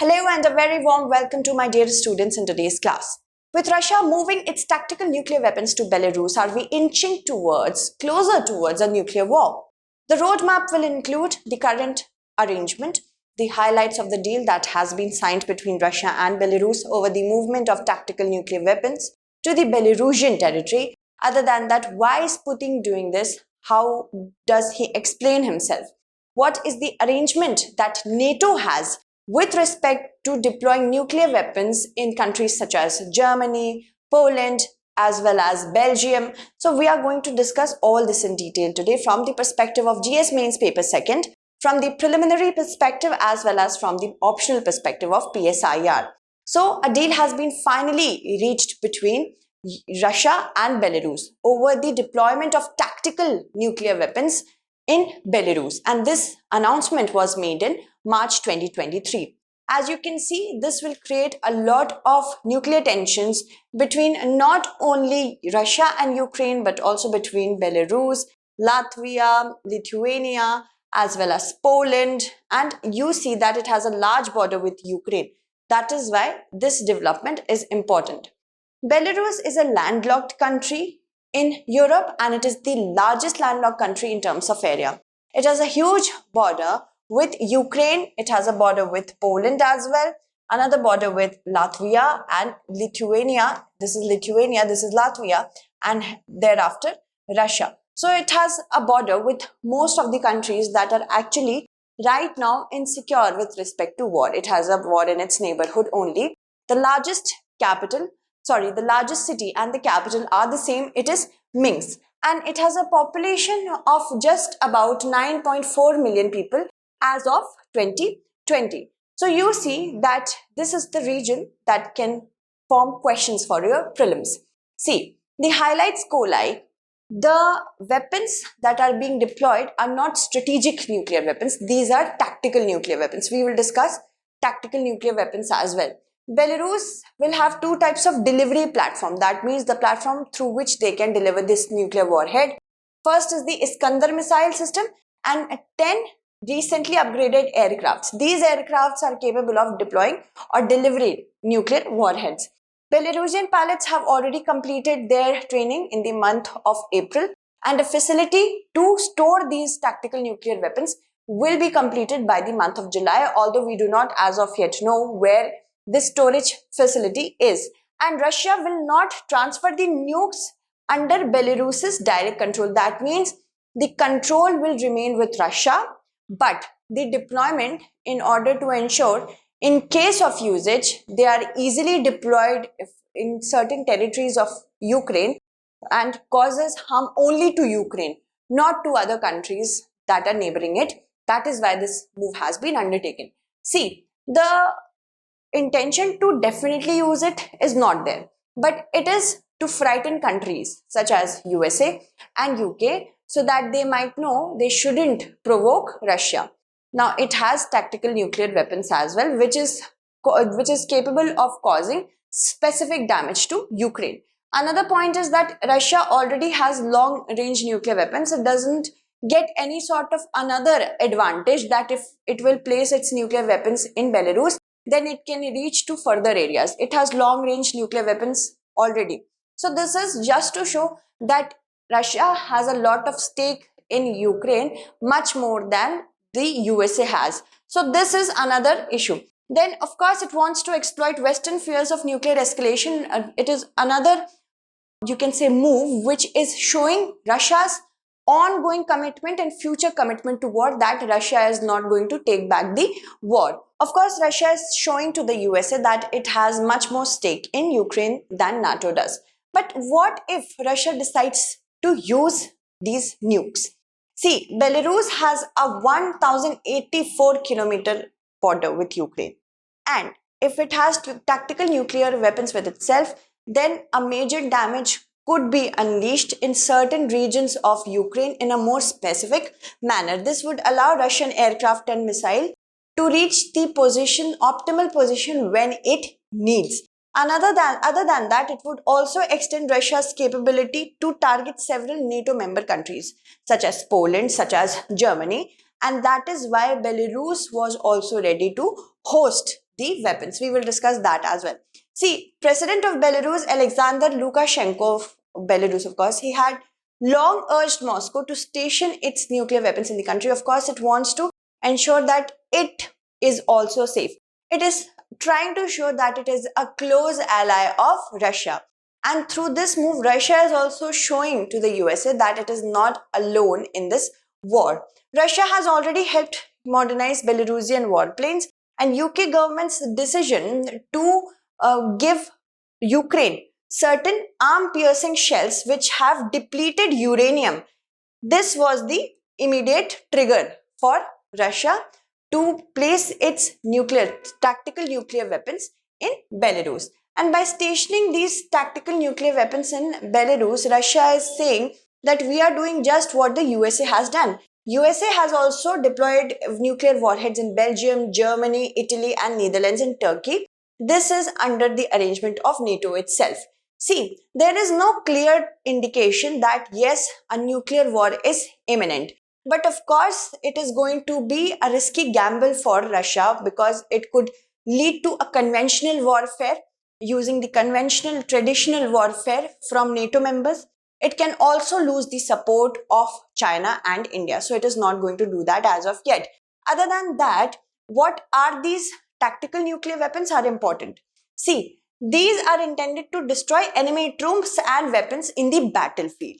Hello and a very warm welcome to my dear students in today's class. With Russia moving its tactical nuclear weapons to Belarus, are we inching closer towards a nuclear war? The roadmap will include the current arrangement, the highlights of the deal that has been signed between Russia and Belarus over the movement of tactical nuclear weapons to the Belarusian territory. Other than that, why is Putin doing this? How does he explain himself? What is the arrangement that NATO has with respect to deploying nuclear weapons in countries such as Germany, Poland, as well as Belgium? So we are going to discuss all this in detail today from the perspective of GS Mains Paper Second, from the preliminary perspective as well as from the optional perspective of PSIR. So a deal has been finally reached between Russia and Belarus over the deployment of tactical nuclear weapons in Belarus, and this announcement was made in March 2023. As you can see, this will create a lot of nuclear tensions between not only Russia and Ukraine but also between Belarus, Latvia, Lithuania, as well as Poland, and you see that it has a large border with Ukraine. That is why this development is important. Belarus is a landlocked country in Europe, and it is the largest landlocked country in terms of area. It has a huge border with Ukraine. It has a border with Poland as well, another border with Latvia and Lithuania. This is Lithuania, this is Latvia, and thereafter Russia. So it has a border with most of the countries that are actually right now insecure with respect to war. It has a war in its neighborhood only. The largest city and the capital are the same. It is Minsk, and it has a population of just about 9.4 million people as of 2020. So you see that this is the region that can form questions for your prelims. See, the highlights go like, the weapons that are being deployed are not strategic nuclear weapons. These are tactical nuclear weapons. We will discuss tactical nuclear weapons as well. Belarus will have two types of delivery platform. That means the platform through which they can deliver this nuclear warhead. First is the Iskander missile system and 10 recently upgraded aircrafts. These aircrafts are capable of deploying or delivering nuclear warheads. Belarusian pilots have already completed their training in the month of April, and a facility to store these tactical nuclear weapons will be completed by the month of July, although we do not as of yet know where this storage facility is. And Russia will not transfer the nukes under Belarus's direct control. That means the control will remain with Russia, but the deployment, in order to ensure in case of usage, they are easily deployed in certain territories of Ukraine and causes harm only to Ukraine, not to other countries that are neighboring it. That is why this move has been undertaken. See, the intention to definitely use it is not there, but it is to frighten countries such as USA and UK so that they might know they shouldn't provoke Russia. Now, it has tactical nuclear weapons as well, which is capable of causing specific damage to Ukraine. Another point is that Russia already has long-range nuclear weapons. It doesn't get any sort of another advantage that if it will place its nuclear weapons in Belarus, then it can reach to further areas. It has long-range nuclear weapons already. So this is just to show that Russia has a lot of stake in Ukraine, much more than the USA has. So this is another issue. Then, of course, it wants to exploit Western fears of nuclear escalation. It is another, you can say, move which is showing Russia's ongoing commitment and future commitment to war, that Russia is not going to take back the war. Of course, Russia is showing to the USA that it has much more stake in Ukraine than NATO does. But what if Russia decides to use these nukes? See, Belarus has a 1084 kilometer border with Ukraine. And if it has tactical nuclear weapons with itself, then a major damage could be unleashed in certain regions of Ukraine in a more specific manner. This would allow Russian aircraft and missile to reach the optimal position when it needs. Other than that, it would also extend Russia's capability to target several NATO member countries, such as Poland, such as Germany, and that is why Belarus was also ready to host the weapons. We will discuss that as well. See, President of Belarus, Alexander Lukashenko of Belarus, of course, he had long urged Moscow to station its nuclear weapons in the country. Of course, it wants to ensure that it is also safe. It is trying to show that it is a close ally of Russia. And through this move, Russia is also showing to the USA that it is not alone in this war. Russia has already helped modernize Belarusian warplanes, and UK government's decision to give Ukraine certain arm-piercing shells which have depleted uranium. This was the immediate trigger for Russia to place its tactical nuclear weapons in Belarus. And by stationing these tactical nuclear weapons in Belarus, Russia is saying that we are doing just what the USA has done. USA has also deployed nuclear warheads in Belgium, Germany, Italy, and Netherlands and Turkey. This is under the arrangement of NATO itself. See, there is no clear indication that yes, a nuclear war is imminent. But of course, it is going to be a risky gamble for Russia because it could lead to a conventional warfare using the conventional traditional warfare from NATO members. It can also lose the support of China and India. So it is not going to do that as of yet. Other than that, what are these tactical nuclear weapons are important? See, these are intended to destroy enemy troops and weapons in the battlefield.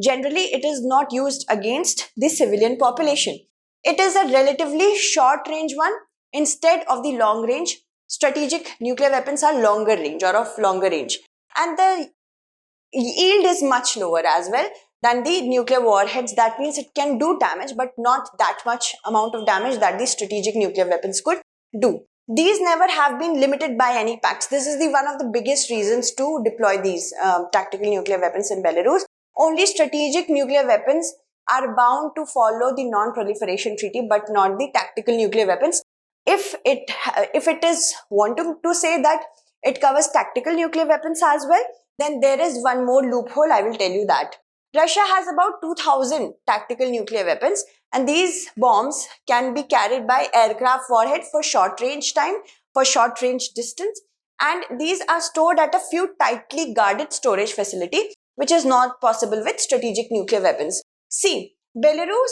Generally, it is not used against the civilian population. It is a relatively short range one instead of the long range. Strategic nuclear weapons are longer range or of longer range. And the yield is much lower as well than the nuclear warheads. That means it can do damage, but not that much amount of damage that the strategic nuclear weapons could do. These never have been limited by any pacts. This is the one of the biggest reasons to deploy these tactical nuclear weapons in Belarus. Only strategic nuclear weapons are bound to follow the non-proliferation treaty, but not the tactical nuclear weapons. If it is wanting to say that it covers tactical nuclear weapons as well, then there is one more loophole. I will tell you that. Russia has about 2,000 tactical nuclear weapons, and these bombs can be carried by aircraft warhead for short range time, for short range distance, and these are stored at a few tightly guarded storage facility, which is not possible with strategic nuclear weapons. See, Belarus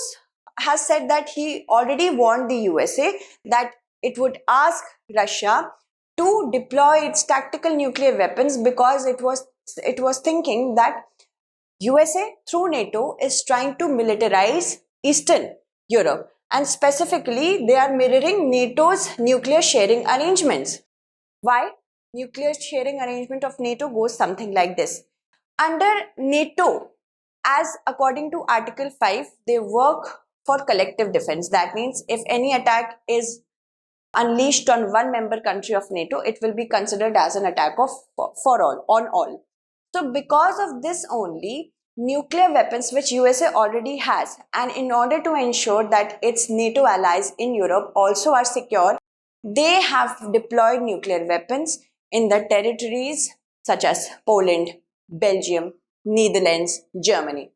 has said that he already warned the USA that it would ask Russia to deploy its tactical nuclear weapons because it was thinking that USA through NATO is trying to militarize Eastern Europe, and specifically they are mirroring NATO's nuclear sharing arrangements. Why? Nuclear sharing arrangement of NATO goes something like this. Under NATO, as according to Article 5, they work for collective defense. That means if any attack is unleashed on one member country of NATO, it will be considered as an attack for all, on all. So because of this only, nuclear weapons which USA already has, and in order to ensure that its NATO allies in Europe also are secure, they have deployed nuclear weapons in the territories such as Poland, Belgium, Netherlands, Germany.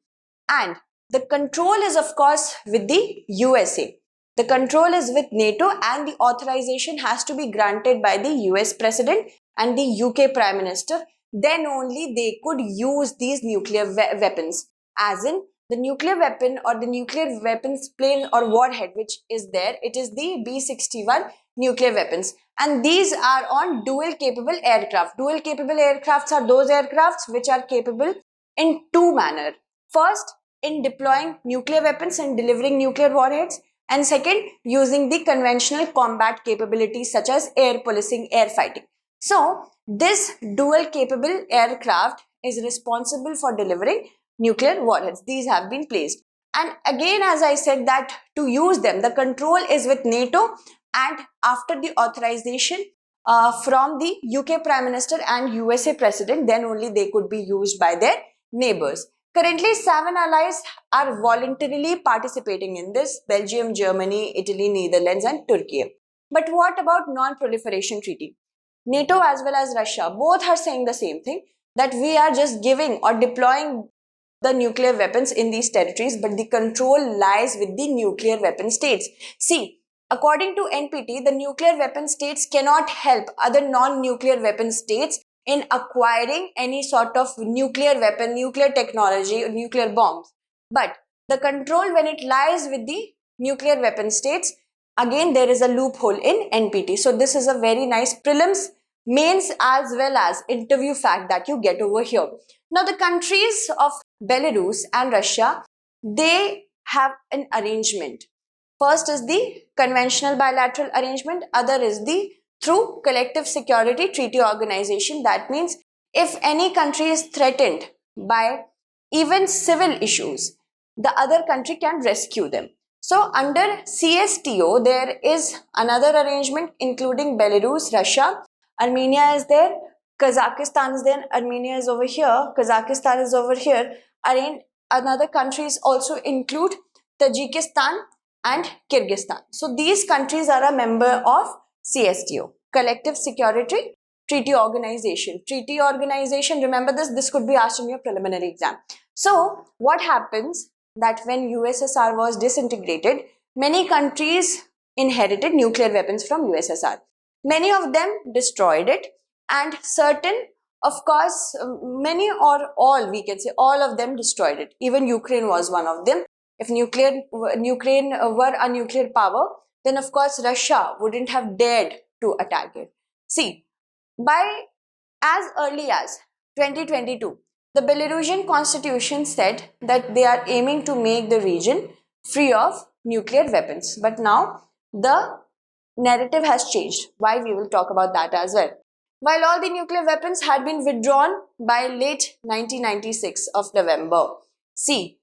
And the control is of course with the USA. The control is with NATO, and the authorization has to be granted by the US President and the UK Prime Minister. Then only they could use these nuclear weapons. As in, the nuclear weapon or the nuclear weapons plane or warhead which is there, it is the B-61 nuclear weapons. And these are on dual capable aircraft. Dual capable aircrafts are those aircrafts which are capable in two manners. First, in deploying nuclear weapons and delivering nuclear warheads. And second, using the conventional combat capabilities such as air policing, air fighting. So, this dual capable aircraft is responsible for delivering nuclear warheads. These have been placed. And again, as I said, that to use them, the control is with NATO, and after the authorization from the UK Prime Minister and USA President, then only they could be used by their neighbors. Currently, 7 allies are voluntarily participating in this: Belgium, Germany, Italy, Netherlands, and Turkey. But what about non-proliferation treaty? NATO as well as Russia, both are saying the same thing, that we are just giving or deploying the nuclear weapons in these territories, but the control lies with the nuclear weapon states. See, according to NPT, the nuclear weapon states cannot help other non-nuclear weapon states in acquiring any sort of nuclear weapon, nuclear technology, or nuclear bombs. But the control, when it lies with the nuclear weapon states, again there is a loophole in NPT. So this is a very nice prelims, mains as well as interview fact that you get over here. Now the countries of Belarus and Russia, they have an arrangement. First is the conventional bilateral arrangement, other is the through collective security treaty organization. That means if any country is threatened by even civil issues, the other country can rescue them. So under CSTO, there is another arrangement including Belarus, Russia, Armenia is there, Kazakhstan is there, Armenia is over here, Kazakhstan is over here. Another countries also include Tajikistan and Kyrgyzstan. So these countries are a member of CSTO, Collective Security Treaty Organization. Treaty Organization, remember this could be asked in your preliminary exam. So what happens that when USSR was disintegrated, many countries inherited nuclear weapons from USSR. Many of them destroyed it, and certain, of course, many or all, we can say all of them destroyed it. Even Ukraine was one of them. If Ukraine were a nuclear power, then of course Russia wouldn't have dared to attack it. See, by as early as 2022, the Belarusian constitution said that they are aiming to make the region free of nuclear weapons. But now the narrative has changed. Why? We will talk about that as well. While all the nuclear weapons had been withdrawn by late 1996 of November. See,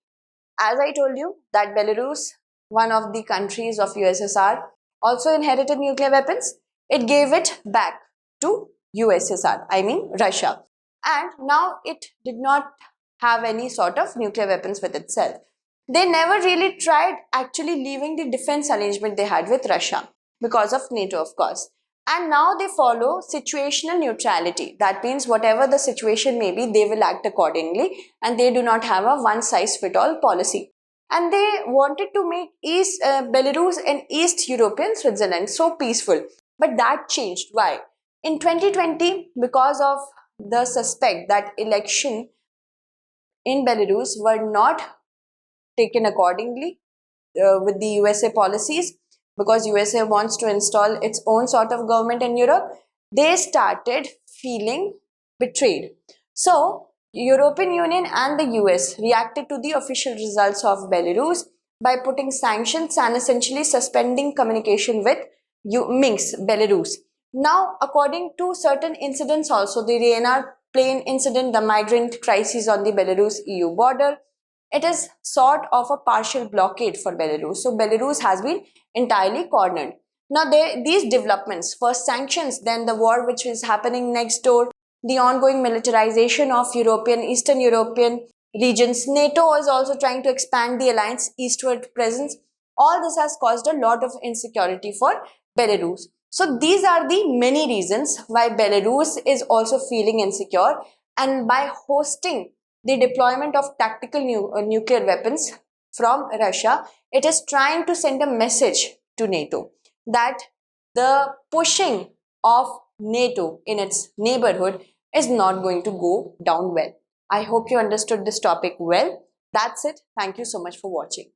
as I told you that Belarus, one of the countries of USSR, also inherited nuclear weapons. It gave it back to USSR, I mean Russia. And now it did not have any sort of nuclear weapons with itself. They never really tried actually leaving the defense arrangement they had with Russia because of NATO, of course. And now they follow situational neutrality. That means whatever the situation may be, they will act accordingly, and they do not have a one-size-fits-all policy. And they wanted to make Belarus an East European Switzerland, so peaceful. But that changed. Why? In 2020, because of the suspect that election in Belarus were not taken accordingly with the USA policies, because USA wants to install its own sort of government in Europe, they started feeling betrayed. So, European Union and the US reacted to the official results of Belarus by putting sanctions and essentially suspending communication with Minsk, Belarus. Now, according to certain incidents also, the Ryanair plane incident, the migrant crisis on the Belarus-EU border, it is sort of a partial blockade for Belarus. So Belarus has been entirely cornered. Now these developments, first sanctions, then the war which is happening next door, the ongoing militarization of Eastern European regions, NATO is also trying to expand the alliance eastward presence. All this has caused a lot of insecurity for Belarus. So these are the many reasons why Belarus is also feeling insecure, and by hosting the deployment of tactical nuclear weapons from Russia, it is trying to send a message to NATO that the pushing of NATO in its neighborhood is not going to go down well. I hope you understood this topic well. That's it. Thank you so much for watching.